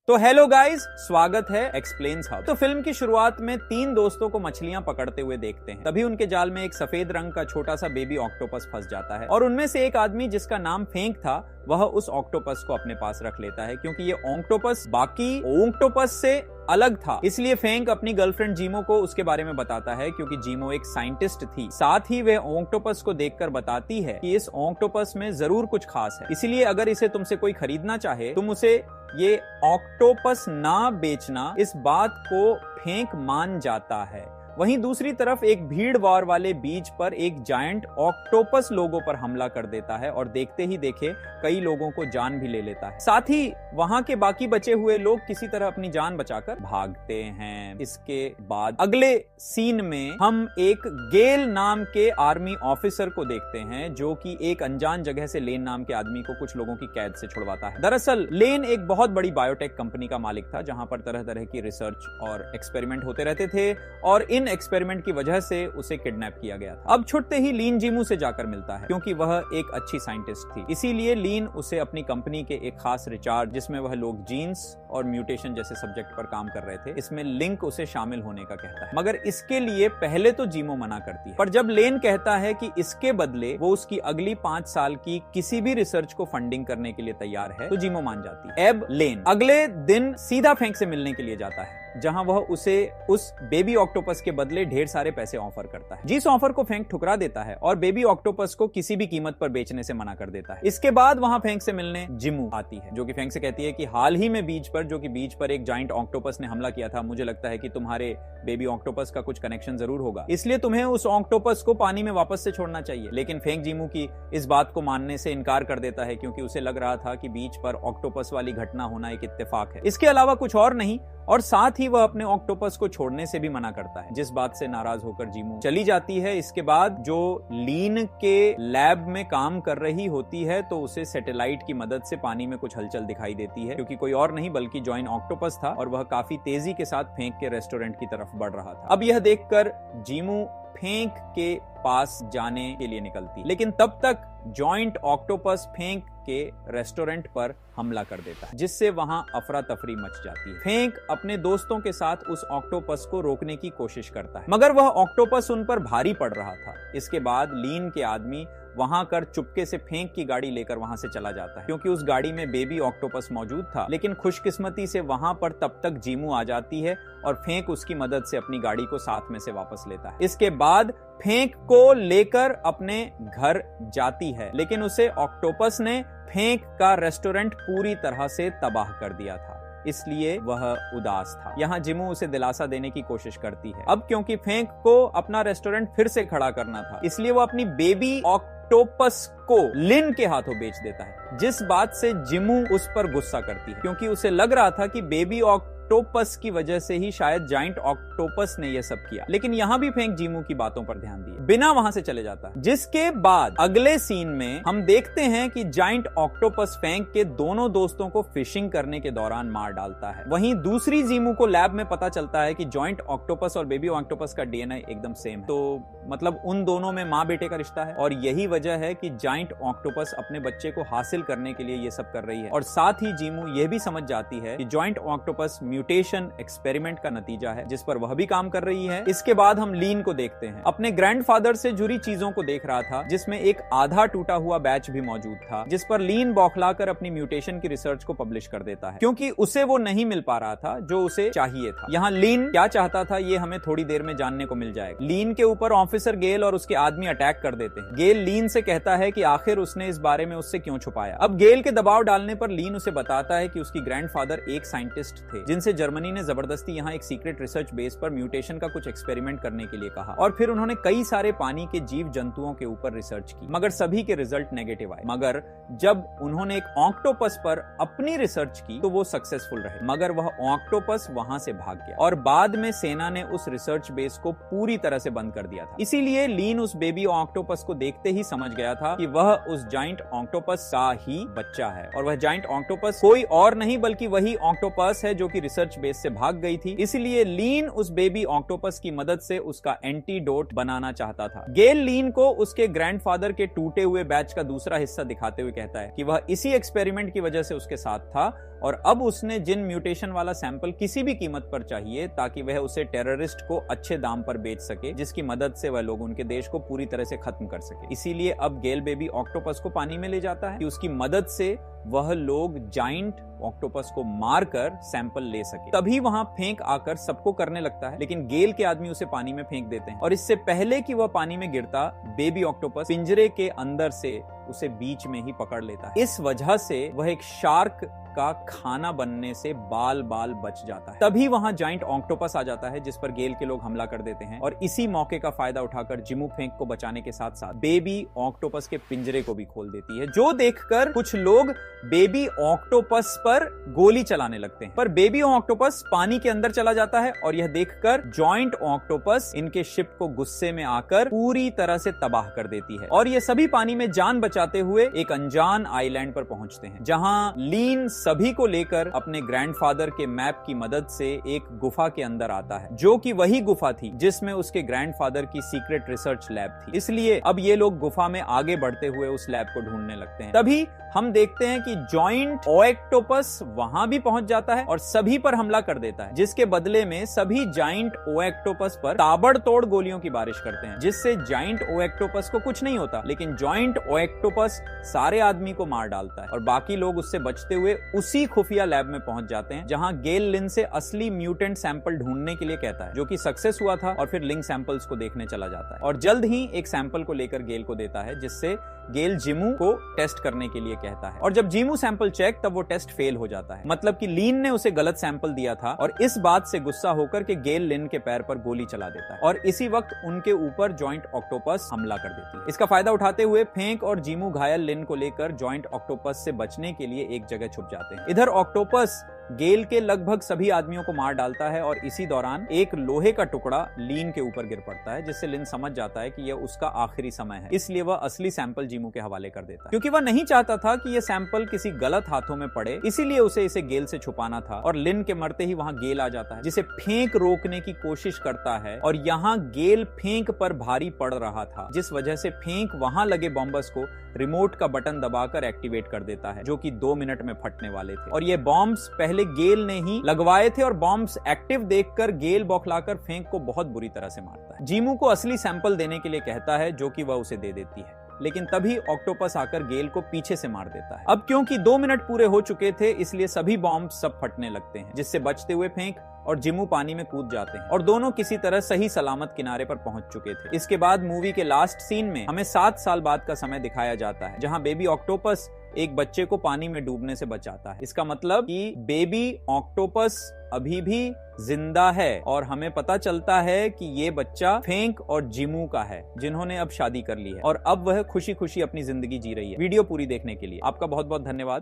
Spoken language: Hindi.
तो हेलो गाइस, स्वागत है एक्सप्लेन्स हब। तो फिल्म की शुरुआत में 3 दोस्तों को मछलियां पकड़ते हुए देखते हैं। तभी उनके जाल में एक सफेद रंग का छोटा सा बेबी ऑक्टोपस फंस जाता है और उनमें से एक आदमी जिसका नाम फेंक था वह उस ऑक्टोपस को अपने पास रख लेता है। क्योंकि ये ऑक्टोपस बाकी ऑक्टोपस से अलग था, इसलिए फेंक अपनी गर्लफ्रेंड जीमो को उसके बारे में बताता है। क्योंकि जीमो एक साइंटिस्ट थी, साथ ही वह ऑक्टोपस को देखकर बताती है कि इस ऑक्टोपस में जरूर कुछ खास है, इसलिए अगर इसे तुमसे कोई खरीदना चाहे तुम उसे ये ऑक्टोपस ना बेचना। इस बात को फेंक मान जाता है। वहीं दूसरी तरफ एक भीड़ भाड़ वाले बीच पर एक जायंट ऑक्टोपस लोगों पर हमला कर देता है और देखते ही देखे कई लोगों को जान भी ले लेता है। साथ ही वहां के बाकी बचे हुए लोग किसी तरह अपनी जान बचाकर भागते हैं। इसके बाद अगले सीन में हम एक गेल नाम के आर्मी ऑफिसर को देखते हैं जो कि एक अनजान जगह से लेन नाम के आदमी को कुछ लोगों की कैद से छुड़वाता है। दरअसल लेन एक बहुत बड़ी बायोटेक कंपनी का मालिक था जहां पर तरह तरह की रिसर्च और एक्सपेरिमेंट होते रहते थे और इन एक्सपेरिमेंट की वजह से उसे किडनैप किया गया था। अब छुटते ही लीन जीमू से जाकर मिलता है क्योंकि वह एक अच्छी साइंटिस्ट थी, इसीलिए लीन उसे अपनी कंपनी के एक खास रिचार्ज जिसमें वह लोग जीन्स और म्यूटेशन जैसे सब्जेक्ट पर काम कर रहे थे, इसमें लिंक उसे शामिल होने का कहता है। मगर इसके लिए पहले तो जीमो मना करती है, पर जब लेन कहता है कि इसके बदले वो उसकी अगली 5 साल की किसी भी रिसर्च को फंडिंग करने के लिए तैयार है तो जीमो मान जाती है। अब लेन अगले दिन सीधा फेंक से मिलने के लिए जाता है जहां वह उसे उस बेबी ऑक्टोपस के बदले ढेर सारे पैसे ऑफर करता है, जिस ऑफर को फेंक ठुकरा देता है और बेबी ऑक्टोपस को किसी भी कीमत पर बेचने से मना कर देता है। इसके बाद वहां फेंक से मिलने जिमू आती है जो कि फेंक से कहती है कि हाल ही में बीच पर एक जायंट ऑक्टोपस ने हमला किया था, मुझे लगता है कि तुम्हारे बेबी ऑक्टोपस का कुछ कनेक्शन जरूर होगा, इसलिए तुम्हें उस ऑक्टोपस को पानी में वापस से छोड़ना चाहिए। लेकिन फेंक जीमू की इस बात को मानने से इनकार कर देता है क्योंकि उसे लग रहा था कि बीच पर ऑक्टोपस वाली घटना होना एक इत्तेफाक है, इसके अलावा कुछ और नहीं। और साथ ही वह अपने ऑक्टोपस को छोड़ने से भी मना करता है, जिस बात से नाराज होकर जीमू चली जाती है। इसके बाद जो लीन के लैब में काम कर रही होती है तो उसे सैटेलाइट की मदद से पानी में कुछ हलचल दिखाई देती है, क्योंकि कोई और नहीं बल्कि जॉइन ऑक्टोपस था और वह काफी तेजी के साथ फेंक के रेस्टोरेंट की तरफ बढ़ रहा था। अब यह देखकर जीमू फेंक के पास जाने के लिए निकलती, लेकिन तब तक जॉइंट ऑक्टोपस फेंक के रेस्टोरेंट पर हमला कर देता है, जिससे वहां अफरा तफरी मच जाती है। फेंक अपने दोस्तों के साथ उस ऑक्टोपस को रोकने की कोशिश करता है, मगर वह ऑक्टोपस उन पर भारी पड़ रहा था। इसके बाद लीन के आदमी वहां कर चुपके से फेंक की गाड़ी लेकर वहां से चला जाता है, क्योंकि उस गाड़ी में बेबी ऑक्टोपस मौजूद था। लेकिन खुशकिस्मती से वहां पर तब तक जीमू आ जाती है और फेंक उसकी मदद से अपनी गाड़ी को साथ में से वापस लेता है। इसके बाद फेंक को लेकर अपने घर जाती है, लेकिन उसे ऑक्टोपस ने फेंक का रेस्टोरेंट पूरी तरह से तबाह कर दिया था, इसलिए वह उदास था। यहाँ जिमू उसे दिलासा देने की कोशिश करती है। अब क्योंकि फेंक को अपना रेस्टोरेंट फिर से खड़ा करना था, इसलिए वो अपनी बेबी ऑक्टोपस को लिन के हाथों बेच देता है, जिस बात से जिमू उस पर गुस्सा करती है, क्योंकि उसे लग रहा था कि बेबी ऑक्टोपस की वजह से ही शायद जायंट ऑक्टोपस ने यह सब किया। लेकिन यहां भी फेंक जीमू की बातों पर ध्यान दिए बिना वहां से चले जाता है। जिसके बाद अगले सीन में हम देखते हैं कि जायंट ऑक्टोपस फेंक के दोनों दोस्तों को फिशिंग करने के दौरान मार डालता है। वहीं दूसरी जीमू को लैब में पता चलता है कि जॉइंट ऑक्टोपस और बेबी ऑक्टोपस का डीएनए एकदम सेम है, तो मतलब उन दोनों में माँ बेटे का रिश्ता है और यही वजह है कि जायंट ऑक्टोपस अपने बच्चे को हासिल करने के लिए ये सब कर रही है। और साथ ही जीमू ये भी समझ जाती है कि जॉइंट ऑक्टोपस म्यूटेशन एक्सपेरिमेंट का नतीजा है, जिस पर वह भी काम कर रही है। इसके बाद हम लीन को देखते हैं। अपने ग्रैंडफादर से जुड़ी चीजों को देख रहा था, जिसमें एक आधा टूटा हुआ बैच भी मौजूद था, जिस पर लीन बौखलाकर अपनी म्यूटेशन की रिसर्च को पब्लिश कर देता है, क्योंकि उसे वो नहीं मिल पा रहा था जो उसे चाहिए था। यहाँ लीन क्या चाहता था ये हमें थोड़ी देर में जानने को मिल जाएगा। लीन के ऊपर ऑफिसर गेल और उसके आदमी अटैक कर देते हैं। गेल लीन से कहता है कि आखिर उसने इस बारे में उससे क्यों छुपाया। अब गेल के दबाव डालने पर लीन उसे बताता है कि उसकी ग्रैंडफादर एक साइंटिस्ट थे, जिनसे जर्मनी ने जबरदस्ती यहाँ एक सीक्रेट रिसर्च बेस पर म्यूटेशन का कुछ एक्सपेरिमेंट करने के लिए कहा और फिर उन्होंने कई सारे पानी के जीव जंतुओं के ऊपर रिसर्च की, मगर सभी के रिजल्ट नेगेटिव आए। मगर जब उन्होंने एक ऑक्टोपस पर अपनी रिसर्च की तो वो सक्सेसफुल रहे, मगर वह ऑक्टोपस वहां से भाग गया और बाद में सेना ने उस रिसर्च बेस को पूरी तरह से बंद कर दिया था। इसीलिए लीन उस बेबी ऑक्टोपस को देखते ही समझ गया था कि वह उस जायंट ऑक्टोपस का ही बच्चा है और वह जायंट ऑक्टोपस कोई और नहीं बल्कि वही ऑक्टोपस है जो कि रिसर्च बेस से भाग गई थी। इसलिए लीन उस बेबी ऑक्टोपस की मदद से उसका एंटीडोट बनाना चाहता था। गेल लीन को उसके ग्रैंडफादर के टूटे हुए बैच का दूसरा हिस्सा दिखाते हुए कहता है कि वह इसी एक्सपेरिमेंट की वजह से उसके साथ था और अब उसने जिन म्यूटेशन वाला सैंपल किसी भी कीमत पर चाहिए ताकि वह उसे टेररिस्ट को अच्छे दाम पर बेच सके, जिसकी मदद से वह लोग उनके देश को पूरी तरह से खत्म कर सके। इसीलिए अब गेल बेबी ऑक्टोपस को पानी में ले जाता है कि उसकी मदद से वह लोग जाइंट ऑक्टोपस को मारकर सैंपल ले सके। तभी वहां फेंक आकर सबको करने लगता है, लेकिन गेल के आदमी उसे पानी में फेंक देते हैं और इससे पहले कि वह पानी में गिरता, बेबी ऑक्टोपस पिंजरे के अंदर से उसे बीच में ही पकड़ लेता है। इस वजह से वह एक शार्क का खाना बनने से बाल बाल बच जाता है। तभी वहां जाइंट ऑक्टोपस आ जाता है, जिस पर गेल के लोग हमला कर देते हैं और इसी मौके का फायदा उठाकर जिमू फेंक को बचाने के साथ साथ बेबी ऑक्टोपस के पिंजरे को भी खोल देती है, जो देखकर कुछ लोग बेबी ऑक्टोपस पर गोली चलाने लगते हैं। पर बेबी ऑक्टोपस पानी के अंदर चला जाता है और यह देखकर जॉइंट ऑक्टोपस इनके शिप को गुस्से में आकर पूरी तरह से तबाह कर देती है और ये सभी पानी में जान बचाते हुए एक अनजान आइलैंड पर पहुंचते हैं, जहां लीन सभी को लेकर अपने ग्रैंडफादर के मैप की मदद से एक गुफा के अंदर आता है, जो कि वही गुफा थी जिसमें उसके ग्रैंडफादर की सीक्रेट रिसर्च लैब थी। इसलिए अब ये लोग गुफा में आगे बढ़ते हुए उस लैब को ढूंढने लगते हैं। तभी हम देखते हैं कि जॉइंट ऑक्टोपस वहां भी पहुंच जाता है और सभी पर हमला कर देता है, जिसके बदले में सभी जाइंट ऑक्टोपस पर ताबड़तोड़ गोलियों की बारिश करते हैं, जिससे जाइंट ऑक्टोपस को कुछ नहीं होता, लेकिन जॉइंट ऑक्टोपस सारे आदमी को मार डालता है और बाकी लोग उससे बचते हुए उसी खुफिया लैब में पहुंच जाते हैं, जहां गेल लिन से असली म्यूटेंट सैंपल ढूंढने के लिए कहता है, जो कि सक्सेस हुआ था, और फिर लिंक सैंपल्स को देखने चला जाता है और जल्द ही एक सैंपल को लेकर गेल को देता है, जिससे गेल जिमू को टेस्ट करने के लिए कहता है। और जब जिमू सैंपल चेक, तब वो टेस्ट फेल हो जाता है, मतलब कि लीन ने उसे गलत सैंपल दिया था और इस बात से गुस्सा होकर के गेल लिन के पैर पर गोली चला देता है और इसी वक्त उनके ऊपर जॉइंट ऑक्टोपस हमला कर देती है। इसका फायदा उठाते हुए फेंक और जिमू घायल लिन को लेकर जॉइंट ऑक्टोपस से बचने के लिए एक जगह छुप जाते हैं। इधर ऑक्टोपस गेल के लगभग सभी आदमियों को मार डालता है और इसी दौरान एक लोहे का टुकड़ा लीन के ऊपर गिर पड़ता है, जिससे लिन समझ जाता है कि यह उसका आखिरी समय है। इसलिए वह असली सैंपल जिमू के हवाले कर देता है, क्योंकि वह नहीं चाहता था कि यह सैंपल किसी गलत हाथों में पड़े, इसीलिए उसे इसे गेल से छुपाना था। और लिन के मरते ही वहां गेल आ जाता है, जिसे फेंक रोकने की कोशिश करता है और यहाँ गेल फेंक पर भारी पड़ रहा था, जिस वजह से फेंक वहां लगे बॉम्बस को रिमोट का बटन दबाकर एक्टिवेट कर देता है, जो कि 2 मिनट में फटने वाले थे। और ये बॉम्ब्स पहले गेल ने ही लगवाए थे और बॉम्ब्स एक्टिव देखकर गेल बौखलाकर फेंक को बहुत बुरी तरह से मारता है। जिमू को असली सैंपल देने के लिए कहता है, जो कि वह उसे दे देती है, लेकिन तभी ऑक्टोपस आकर गेल को पीछे से मार देता है। अब क्योंकि 2 मिनट पूरे हो चुके थे, इसलिए सभी बॉम्ब सब फटने लगते हैं, जिससे बचते हुए फेंक और जिमू पानी में कूद जाते हैं और दोनों किसी तरह सही सलामत किनारे पर पहुंच चुके थे। इसके बाद मूवी के लास्ट सीन में हमें 7 साल बाद का समय दिखाया जाता है, जहां बेबी ऑक्टोपस एक बच्चे को पानी में डूबने से बचाता है। इसका मतलब कि बेबी ऑक्टोपस अभी भी जिंदा है और हमें पता चलता है कि ये बच्चा फेंक और जिमू का है, जिन्होंने अब शादी कर ली है और अब वह खुशी खुशी अपनी जिंदगी जी रही है। वीडियो पूरी देखने के लिए आपका बहुत बहुत धन्यवाद।